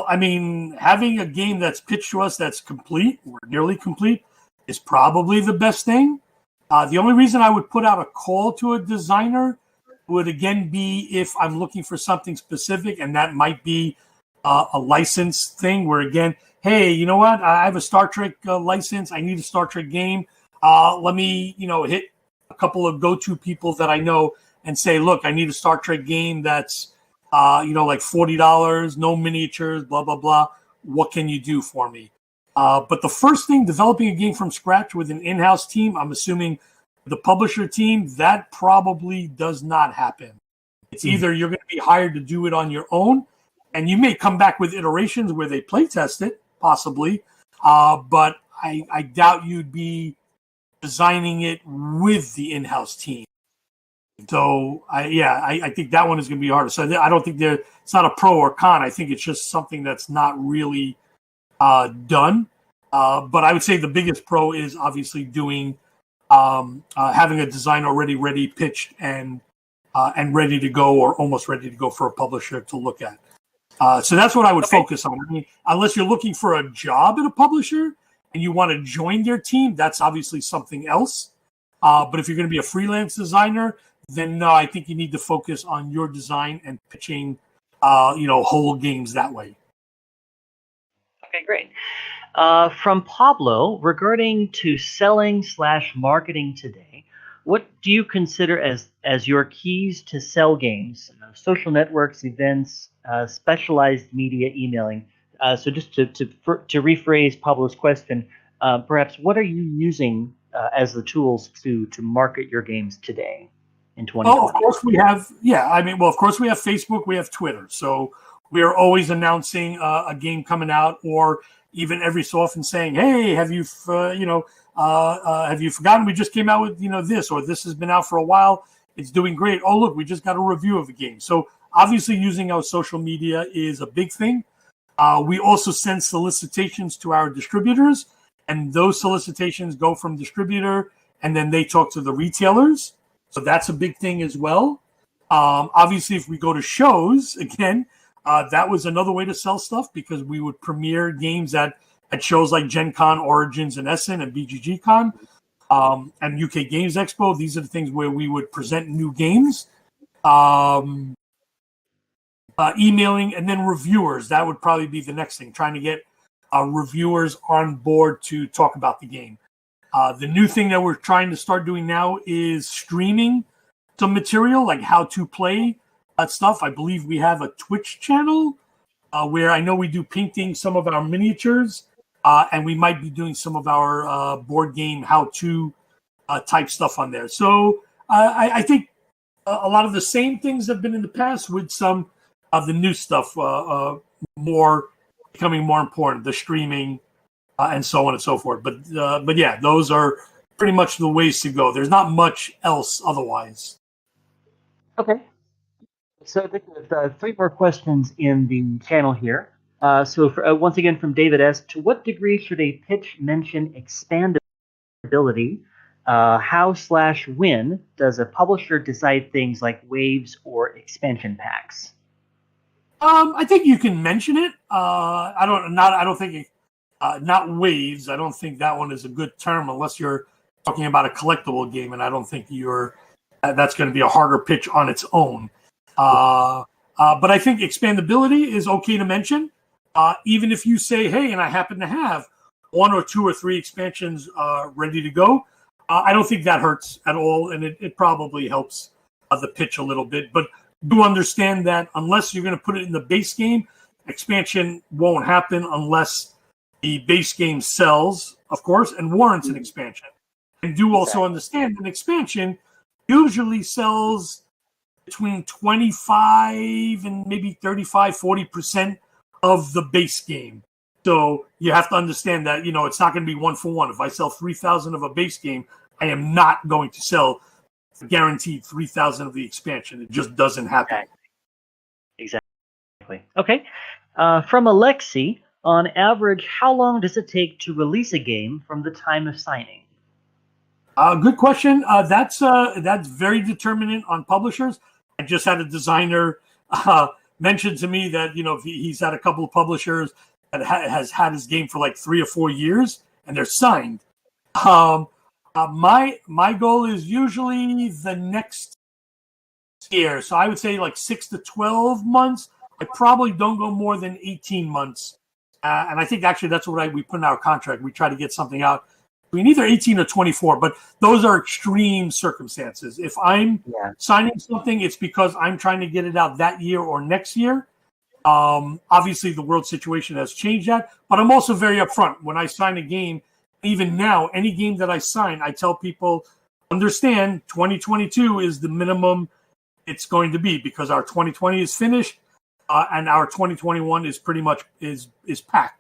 I mean, having a game that's pitched to us that's complete or nearly complete is probably the best thing. The only reason I would put out a call to a designer would again be if I'm looking for something specific, and that might be a license thing where, again, hey, you know what? I have a Star Trek license. I need a Star Trek game. Let me, hit a couple of go-to people that I know and say, look, I need a Star Trek game that's, like $40, no miniatures, blah, blah, blah. What can you do for me? But the first thing, developing a game from scratch with an in-house team, I'm assuming the publisher team, that probably does not happen. It's either you're going to be hired to do it on your own, and you may come back with iterations where they play test it, possibly. But I doubt you'd be designing it with the in-house team. So I think that one is going to be harder. So I don't think it's not a pro or con. I think it's just something that's not really done. But I would say the biggest pro is obviously doing having a design already ready, pitched, and ready to go, or almost ready to go for a publisher to look at. So that's what I would focus on. I mean, unless you're looking for a job at a publisher and you want to join their team, that's obviously something else. But if you're going to be a freelance designer, then no, I think you need to focus on your design and pitching, whole games that way. Okay, great. From Pablo, regarding to selling/marketing today, what do you consider as your keys to sell games? Social networks, events, specialized media, emailing. So just to rephrase Pablo's question, perhaps what are you using as the tools to market your games today in 2020? Oh, of course we have. Of course we have Facebook, we have Twitter. So we are always announcing a game coming out, or even every so often saying, "Hey, have you forgotten we just came out with this, or this has been out for a while. It's doing great. Oh, look, we just got a review of the game." So obviously, using our social media is a big thing. We also send solicitations to our distributors, and those solicitations go from distributor, and then they talk to the retailers. So that's a big thing as well. Obviously, if we go to shows, again, that was another way to sell stuff, because we would premiere games at shows like Gen Con, Origins, and Essen, and BGG Con, and UK Games Expo. These are the things where we would present new games. Emailing, and then reviewers. That would probably be the next thing, trying to get reviewers on board to talk about the game. The new thing that we're trying to start doing now is streaming some material, like how to play stuff. I believe we have a Twitch channel where I know we do painting some of our miniatures, and we might be doing some of our board game how-to type stuff on there. So I think a lot of the same things have been in the past, with some of the new stuff becoming more important, the streaming and so on and so forth. But yeah, those are pretty much the ways to go. There's not much else otherwise. Okay. So the 3 more questions in the channel here. Once again from David S. To what degree should a pitch mention expandability? How/when does a publisher decide things like waves or expansion packs? I think you can mention it. I don't think not waves. I don't think that one is a good term unless you're talking about a collectible game, and I don't think that's going to be a harder pitch on its own. But I think expandability is okay to mention, even if you say, "Hey, and I happen to have 1 or 2 or 3 expansions ready to go." I don't think that hurts at all, and it probably helps the pitch a little bit. But do understand that unless you're going to put it in the base game, expansion won't happen unless the base game sells, of course, and warrants an expansion. And do also understand an expansion usually sells between 25 and maybe 35, 40% of the base game. So you have to understand that, it's not going to be 1 for 1. If I sell 3,000 of a base game, I am not going to sell guaranteed 3,000 of the expansion. It just doesn't happen. Exactly. Okay. From Alexi, on average, how long does it take to release a game from the time of signing? Good question. That's very determinant on publishers. I just had a designer mention to me that he's had a couple of publishers that has had his game for like 3 or 4 years, and they're signed. My goal is usually the next year, so I would say like 6 to 12 months. I probably don't go more than 18 months, and I think actually that's what we put in our contract. We try to get something out between either 18 or 24, but those are extreme circumstances. If I'm signing something, it's because I'm trying to get it out that year or next year. Obviously, the world situation has changed that, but I'm also very upfront. When I sign a game, even now, any game that I sign, I tell people, understand 2022 is the minimum it's going to be because our 2020 is finished and our 2021 is pretty much is packed.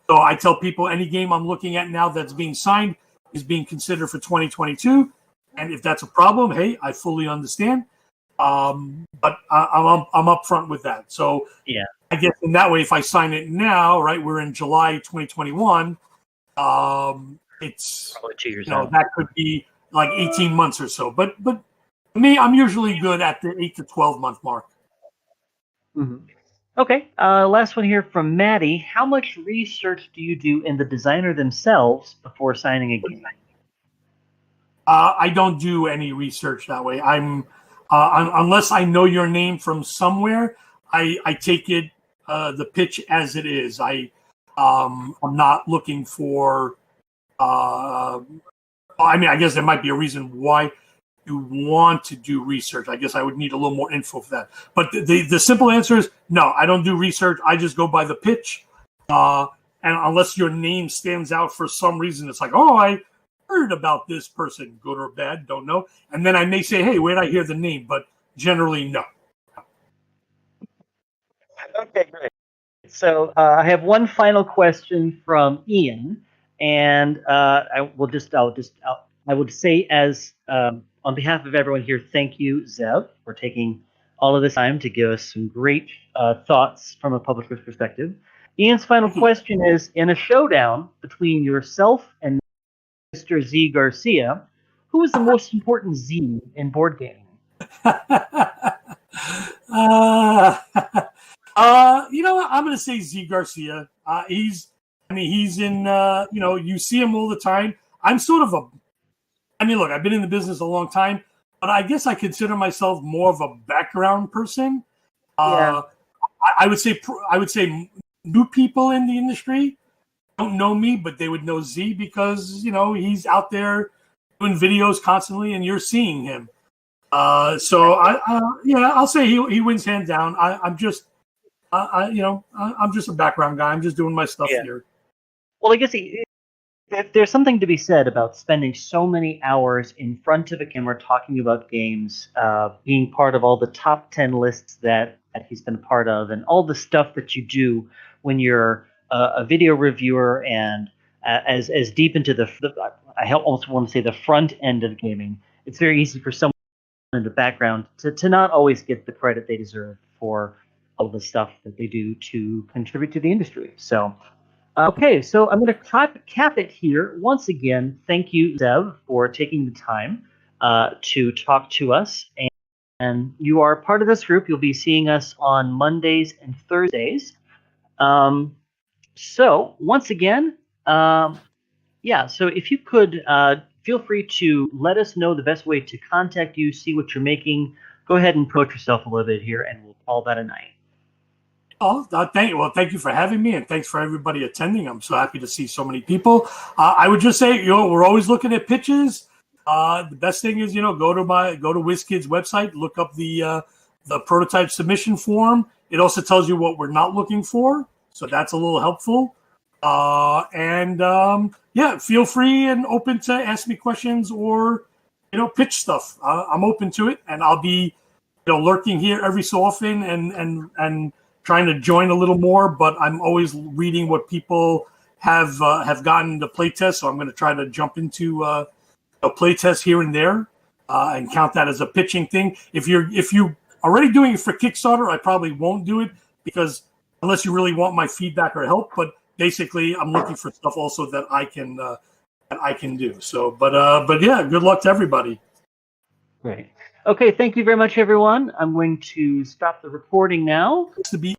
So I tell people any game I'm looking at now that's being signed is being considered for 2022. And if that's a problem, hey, I fully understand. But I'm upfront with that. So I guess in that way, if I sign it now, right, we're in July 2021. It's probably 2 years out. That could be like 18 months or so. But for me, I'm usually good at the 8 to 12 month mark. Mm-hmm. Okay, last one here from Maddie. How much research do you do in the designer themselves before signing a game? I don't do any research that way. Unless I know your name from somewhere, I take it the pitch as it is. I'm not looking for. I guess there might be a reason why you want to do research. I guess I would need a little more info for that. But the simple answer is no, I don't do research. I just go by the pitch. And unless your name stands out for some reason, it's like, oh, I heard about this person, good or bad, don't know. And then I may say, hey, where'd I hear the name? But generally, no. Okay, great. So I have one final question from Ian, and I would say as on behalf of everyone here, thank you, Zev, for taking all of this time to give us some great thoughts from a publisher's perspective. Ian's final question is, in a showdown between yourself and Mr. Z Garcia, who is the most important Z in board gaming? You know what? I'm going to say Z Garcia. He's in, you see him all the time. I'm sort of look, I've been in the business a long time, but I guess I consider myself more of a background person. I would say new people in the industry don't know me, but they would know Z because, he's out there doing videos constantly and you're seeing him. I'll say he wins hands down. I'm just a background guy. I'm just doing my stuff here. Well, I guess there's something to be said about spending so many hours in front of a camera talking about games, being part of all the top 10 lists that he's been a part of, and all the stuff that you do when you're a video reviewer and as deep into I almost want to say the front end of gaming. It's very easy for someone in the background to not always get the credit they deserve for all the stuff that they do to contribute to the industry. So, okay, so I'm going to cap it here. Once again, thank you, Zev, for taking the time to talk to us. And you are part of this group. You'll be seeing us on Mondays and Thursdays. So, once again, so if you could feel free to let us know the best way to contact you, see what you're making. Go ahead and promote yourself a little bit here, and we'll call that a night. Oh, thank you. Well, thank you for having me, and thanks for everybody attending. I'm so happy to see so many people. I would just say, we're always looking at pitches. The best thing is, go to WizKids website, look up the prototype submission form. It also tells you what we're not looking for, so that's a little helpful. Feel free and open to ask me questions or pitch stuff. I'm open to it, and I'll be lurking here every so often and trying to join a little more, but I'm always reading what people have gotten to playtest, so I'm going to try to jump into a playtest here and there and count that as a pitching thing. If you're already doing it for Kickstarter, I probably won't do it because unless you really want my feedback or help, but basically, I'm looking for stuff also that I can do. So, but yeah, good luck to everybody. Great. Okay, thank you very much, everyone. I'm going to stop the recording now. To be